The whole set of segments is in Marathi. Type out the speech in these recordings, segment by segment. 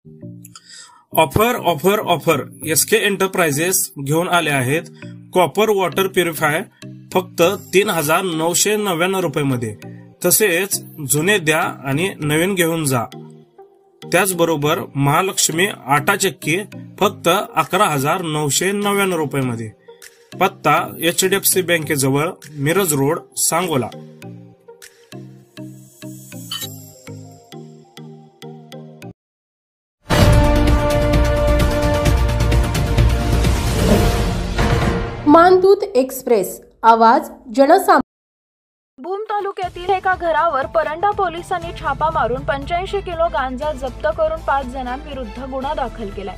Offer offer offer SK enterprises घेऊन आले आहेत कॉपर वॉटर प्युरिफायर फक्त 3,999 रुपयामध्ये। तसेच जुने द्या आणि नवीन घेऊन जा। त्याचबरोबर महालक्ष्मी आटा चक्की फक्त 11,999 रुपयामध्ये। पत्ता HDFC बँकेजवळ मिरज रोड सांगोला। मानदूत एक्सप्रेस आवाज जनसामान्य। भूम तालुक्यातील एका घरावर परंडा पोलिसांनी छापा मारून 85 किलो गांजा जप्त करून 5 जणांविरुद्ध गुन्हा दाखल केलाय।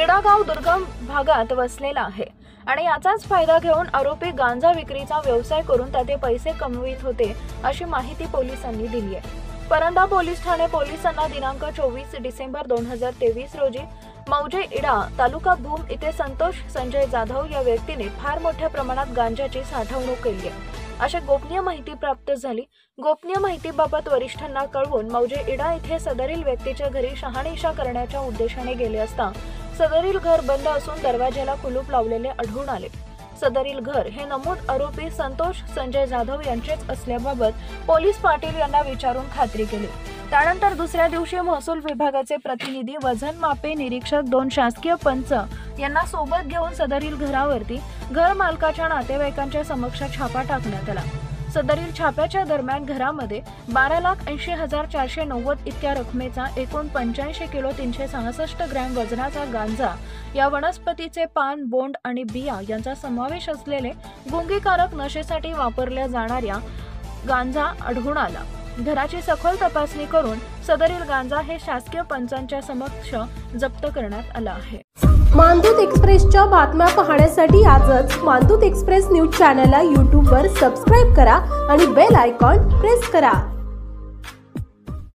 इडा गाव दुर्गम भागात वसलेला आहे आणि याचाच फायदा घेऊन आरोपी गांजा विक्रीचा व्यवसाय करून त्याचे पैसे कमवित होते अशी माहिती पोलिसांनी दिली आहे। परंडा पोलीस ठाणे पोलिसांना दिनांक 24 डिसेंबर 2023 रोजी मौजे इडा तालुका भूम इथे संतोष संजय जाधव या व्यक्तीने फार मोठ्या प्रमाणात गांजाची साठवणूक केली आहे अशी गोपनीय माहिती प्राप्त झाली। गोपनीय माहितीबाबत वरिष्ठांना कळवून मौजे इडा इथे सदरील व्यक्तीच्या घरी शहानिशा करण्याच्या उद्देशाने गेले असता सदरील घर बंद असून दरवाजाला कुलूप लावलेले आढळून आले। सदरील घर हे नमूद आरोपी संतोष संजय जाधव यांचेच असल्याबाबत पोलीस पाटील यांना विचारून खात्री केली। त्यानंतर दुसऱ्या दिवशी महसूल विभागाचे प्रतिनिधी वजन मापे निरीक्षक 2 शासकीय पंच यांना सोबत घेऊन सदरील घरावरती घर मालकाच्या नातेवाईकांच्या समक्ष छापा टाकण्यात आला। सदरील छाप्याच्या दरम्यान घरामध्ये 12,80,490 इतक्या रकमेचा एकूण 85 किलो 366 ग्रॅम वजनाचा गांजा या वनस्पतीचे पान बोंड आणि बिया यांचा समावेश असलेले गुंगीकारक नशेसाठी वापरल्या जाणाऱ्या गांजा आढळून आला। घराची सखोल तपासणी करून सदरील गांजा हे शासकीय पंचांच्या समक्ष जप्त करण्यात आला आहे। मानदूत एक्सप्रेसच्या बातम्या पाहण्यासाठी आजच मानदूत एक्सप्रेस न्यूज चॅनलला YouTube वर सबस्क्राइब करा आणि बेल आयकॉन प्रेस करा।